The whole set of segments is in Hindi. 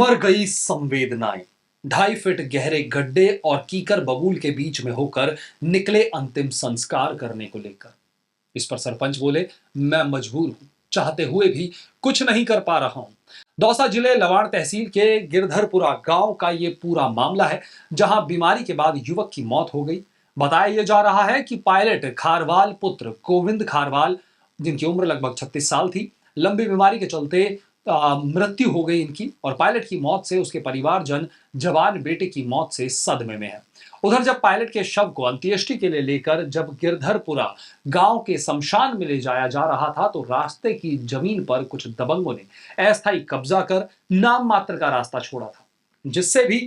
मर गई संवेदनाएं। 2.5 फीट गहरे गड्ढे और कीकर बबूल के बीच में होकर निकले अंतिम संस्कार करने को लेकर। इस पर सरपंच बोले, मैं मजबूर हूं, चाहते हुए भी कुछ नहीं कर पा रहा हूं। दौसा जिले लवाड़ तहसील के गिरधरपुरा गांव का ये पूरा मामला है, जहां बीमारी के बाद युवक की मौत हो गई। बताया यह जा रहा है कि पायलट खारवाल पुत्र गोविंद खारवाल, जिनकी उम्र लगभग 36 साल थी, लंबी बीमारी के चलते मृत्यु हो गई इनकी, और पायलट की मौत से उसके परिवारजन जवान बेटे की मौत से सदमे में है। उधर जब पायलट के शव को अंत्येष्टि के लिए लेकर जब गिरधरपुरा गांव के शमशान में ले जाया जा रहा था, तो रास्ते की जमीन पर कुछ दबंगों ने अस्थायी कब्जा कर नाम मात्र का रास्ता छोड़ा था, जिससे भी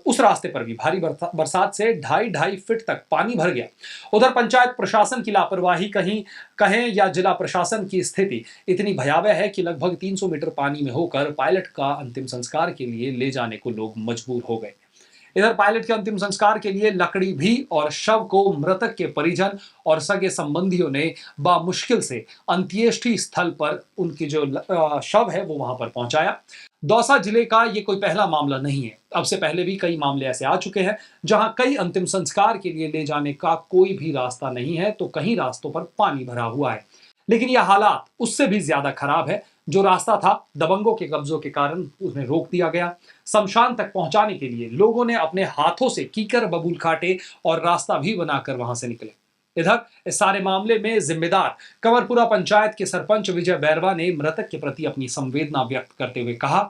उस रास्ते पर भी भारी बरसात से 2.5 फीट तक पानी भर गया। उधर पंचायत प्रशासन की लापरवाही कहीं कहें या जिला प्रशासन की स्थिति इतनी भयावह है कि लगभग 300 मीटर पानी में होकर पायलट का अंतिम संस्कार के लिए ले जाने को लोग मजबूर हो गए। इधर पायलट के अंतिम संस्कार के लिए लकड़ी भी और शव को मृतक के परिजन और सगे संबंधियों ने बामुश्किल से अंत्येष्टि स्थल पर उनकी जो शव है वो वहां पर पहुंचाया। दौसा जिले का ये कोई पहला मामला नहीं है। अब से पहले भी कई मामले ऐसे आ चुके हैं, जहां कई अंतिम संस्कार के लिए ले जाने का कोई भी रास्ता नहीं है, तो कहीं रास्तों पर पानी भरा हुआ है। लेकिन यह हालात उससे भी ज्यादा खराब है। जो रास्ता था, दबंगों के कब्जों के कारण उसमें रोक दिया गया। शमशान तक पहुंचाने के लिए लोगों ने अपने हाथों से कीकर बबूल काटे और रास्ता भी बनाकर वहां से निकले। इधर इस सारे मामले में जिम्मेदार कंवरपुरा पंचायत के सरपंच विजय बैरवा ने मृतक के प्रति अपनी संवेदना व्यक्त करते हुए कहा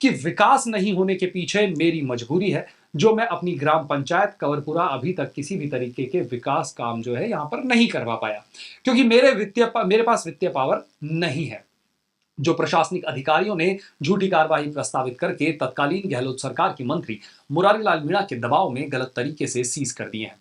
कि विकास नहीं होने के पीछे मेरी मजबूरी है, जो मैं अपनी ग्राम पंचायत कंवरपुरा अभी तक किसी भी तरीके के विकास काम जो है यहाँ पर नहीं करवा पाया, क्योंकि मेरे पास वित्तीय पावर नहीं है। जो प्रशासनिक अधिकारियों ने झूठी कार्रवाई प्रस्तावित करके तत्कालीन गहलोत सरकार के मंत्री मुरारी लाल मीणा के दबाव में गलत तरीके से सीज कर दिए हैं,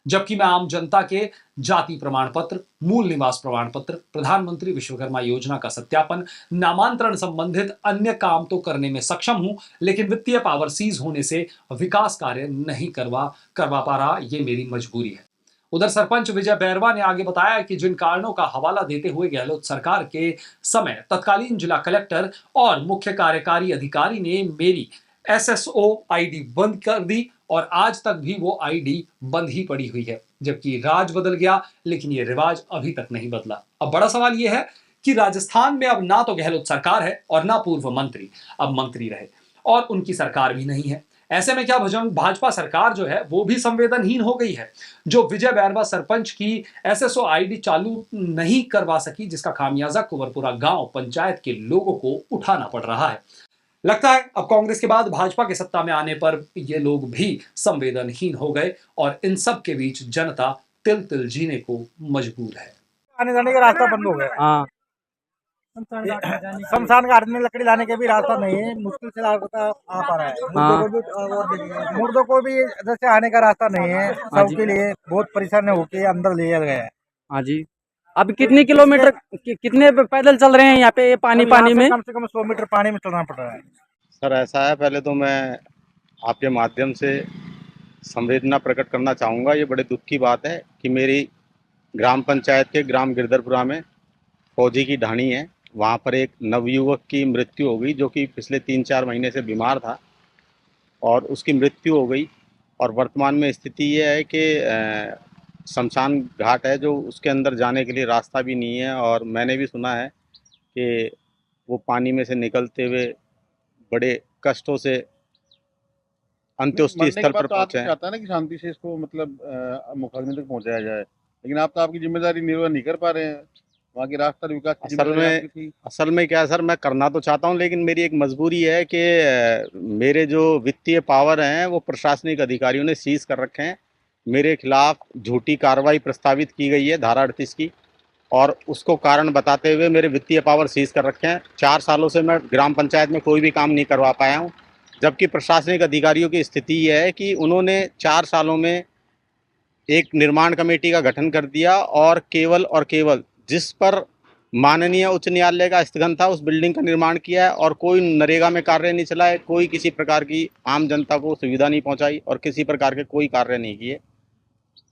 जबकि मैं आम जनता के जाति प्रमाण पत्र, मूल निवास प्रमाण पत्र, प्रधानमंत्री विश्वकर्मा योजना का सत्यापन, नामांतरण संबंधित अन्य काम तो करने में सक्षम हूं, लेकिन वित्तीय पावर सीज होने से विकास कार्य नहीं करवा पा रहा, ये मेरी मजबूरी है। उधर सरपंच विजय बैरवा ने आगे बताया कि जिन कारणों का हवाला देते हुए गहलोत सरकार के समय तत्कालीन जिला कलेक्टर और मुख्य कार्यकारी अधिकारी ने मेरी एसएसओ आईडी बंद कर दी, और आज तक भी वो आईडी बंद ही पड़ी हुई है, जबकि राज बदल गया लेकिन ये रिवाज अभी तक नहीं बदला। अब बड़ा सवाल ये है कि राजस्थान में अब ना तो गहलोत सरकार है और ना पूर्व मंत्री अब मंत्री रहे, और उनकी सरकार भी नहीं है। ऐसे में क्या भाजपा सरकार जो है वो भी संवेदनहीन हो गई है, जो विजय बैरवा सरपंच की एसएसओ आईडी चालू नहीं करवा सकी, जिसका खामियाजा कुंवरपुरा गांव पंचायत के लोगों को उठाना पड़ रहा है। लगता है अब कांग्रेस के बाद भाजपा के सत्ता में आने पर ये लोग भी संवेदनहीन हो गए, और इन सब के बीच जनता तिल तिल जीने को मजबूर है। आने जाने का रास्ता बंद हो गया। हाँ। शमशान घाट में लकड़ी लाने का भी रास्ता नहीं है, मुश्किल से रास्ता आ पा रहा है। मुर्दों को भी जैसे आने का रास्ता नहीं है, सबके लिए बहुत परेशान होके अंदर ले गया है। हाँ जी। अब कितने किलोमीटर कितने पैदल चल रहे हैं यहाँ पे पानी में? कम से कम 100 मीटर पानी में चलना पड़ रहा है। सर ऐसा है, पहले तो मैं आपके माध्यम से संवेदना प्रकट करना चाहूँगा। ये बड़े दुख की बात है कि मेरी ग्राम पंचायत के ग्राम गिरधरपुरा में फौजी की ढाणी है, वहाँ पर एक नवयुवक की मृत्यु हो गई, जो कि पिछले 3-4 महीने से बीमार था और उसकी मृत्यु हो गई। और वर्तमान में स्थिति ये है कि शमशान घाट है जो उसके अंदर जाने के लिए रास्ता भी नहीं है, और मैंने भी सुना है कि वो पानी में से निकलते हुए बड़े कष्टों से अंत्येष्टि स्थल पर पहुंचे हैं। चाहता है ना कि शांति से इसको मतलब मुखाग्नि तक पहुंचाया जाए, लेकिन आप तो आपकी जिम्मेदारी निर्वाह नहीं कर पा रहे हैं। वहाँ की रास्ता विकास की असल में क्या है सर, मैं करना तो चाहता हूँ, लेकिन मेरी एक मजबूरी है कि मेरे जो वित्तीय पावर हैं वो प्रशासनिक अधिकारियों ने सीज कर रखे हैं। मेरे खिलाफ झूठी कार्रवाई प्रस्तावित की गई है धारा 38 की, और उसको कारण बताते हुए मेरे वित्तीय पावर सीज कर रखे हैं। 4 सालों से मैं ग्राम पंचायत में कोई भी काम नहीं करवा पाया हूँ, जबकि प्रशासनिक अधिकारियों की स्थिति यह है कि उन्होंने 4 सालों में एक निर्माण कमेटी का गठन कर दिया, और केवल जिस पर माननीय उच्च न्यायालय का स्थगन था उस बिल्डिंग का निर्माण किया है, और कोई नरेगा में कार्य नहीं चला है, कोई किसी प्रकार की आम जनता को सुविधा नहीं पहुंचाई, और किसी प्रकार के कोई कार्य नहीं किए।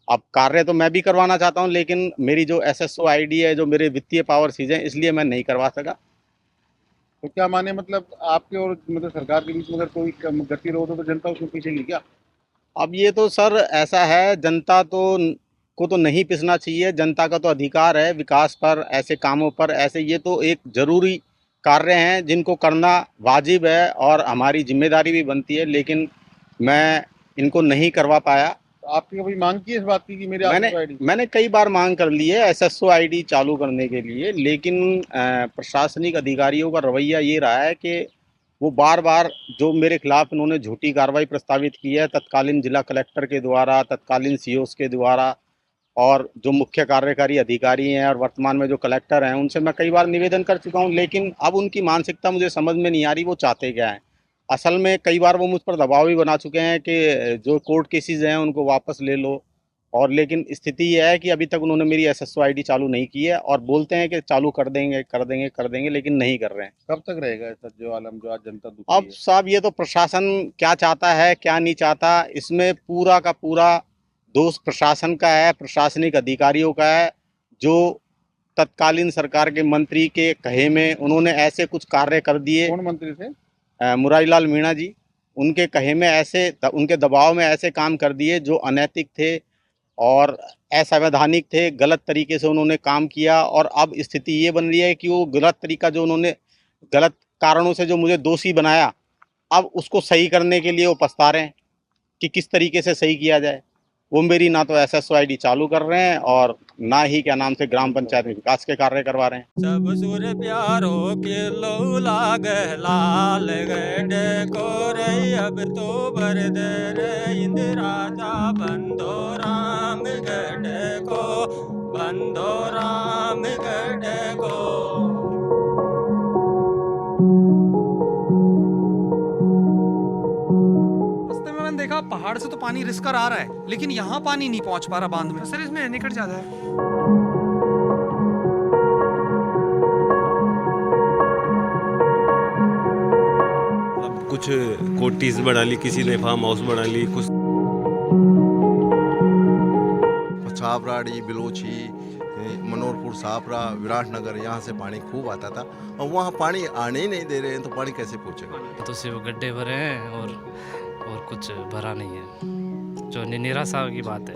अब कार्य तो मैं भी करवाना चाहता हूं, लेकिन मेरी जो एसएसओ आईडी है, जो मेरे वित्तीय पावर सीज हैं, इसलिए मैं नहीं करवा सका। तो क्या माने मतलब आपके और मतलब सरकार के बीच में अगर कोई गतिरोध हो तो जनता उसमें पीछेगी क्या? अब ये तो सर ऐसा है, जनता को तो नहीं पिसना चाहिए। जनता का तो अधिकार है विकास पर, ऐसे कामों पर, ऐसे ये तो एक जरूरी कार्य हैं जिनको करना वाजिब है और हमारी जिम्मेदारी भी बनती है, लेकिन मैं इनको नहीं करवा पाया। तो आपने कभी मांग की है इस बात की कि मेरे मैंने आधार आईडी? मैंने कई बार मांग कर ली है एसएसओ आईडी चालू करने के लिए, लेकिन प्रशासनिक अधिकारियों का रवैया ये रहा है कि वो बार बार जो मेरे खिलाफ इन्होंने झूठी कार्रवाई प्रस्तावित की है तत्कालीन जिला कलेक्टर के द्वारा, तत्कालीन सीओस के द्वारा, और जो मुख्य कार्यकारी अधिकारी हैं और वर्तमान में जो कलेक्टर हैं उनसे मैं कई बार निवेदन कर चुका हूं, लेकिन अब उनकी मानसिकता मुझे समझ में नहीं आ रही, वो चाहते क्या हैं। असल में कई बार वो मुझ पर दबाव भी बना चुके हैं कि जो कोर्ट केसेस हैं उनको वापस ले लो, और लेकिन स्थिति यह है कि अभी तक उन्होंने मेरी एसएसओ आईडी चालू नहीं की है और बोलते हैं कि चालू कर देंगे कर देंगे कर देंगे, लेकिन नहीं कर रहे हैं। कब तक रहेगा ऐसा जो आलम जो आज जनता दुखी अब है? साहब ये तो प्रशासन क्या चाहता है क्या नहीं चाहता, इसमें पूरा का पूरा दोष प्रशासन का है, प्रशासनिक अधिकारियों का है, जो तत्कालीन सरकार के मंत्री के कहे में उन्होंने ऐसे कुछ कार्य कर दिए। कौन मंत्री थे? मुरारीलाल मीणा जी, उनके कहे में ऐसे, उनके दबाव में ऐसे काम कर दिए जो अनैतिक थे और असंवैधानिक थे, गलत तरीके से उन्होंने काम किया। और अब स्थिति ये बन रही है कि वो गलत तरीका जो उन्होंने गलत कारणों से जो मुझे दोषी बनाया, अब उसको सही करने के लिए वो पछता रहे हैं कि किस तरीके से सही किया जाए। वो मेरी ना तो एसएसओ आईडी चालू कर रहे हैं और ना ही क्या नाम से ग्राम पंचायत में विकास के कार्य करवा रहे हैं। सब सुर प्यारो के लो लाग लाल गढ़ को रे अब तो बरदर इंद्राजा बंदो राम गढ़ को, बंदो राम गढ़ को। रास्ते में मैंने देखा पहाड़ से तो पानी रिसकर आ रहा है, लेकिन यहाँ पानी नहीं पहुंच पा रहा बांध में। सर इसमें निकट ज्यादा है। अब कुछ कोटीज बना ली, किसी ने फार्म हाउस बना ली, कुछ छाबराड़ी, बिलोची, मनोरपुर, सापरा, विराटनगर, यहाँ से पानी खूब आता था और वहाँ पानी आने ही नहीं दे रहे हैं, तो पानी कैसे पहुँचेगा? तो सिर्फ गड्ढे भरे हैं और कुछ भरा नहीं है, जो निराशा की बात है।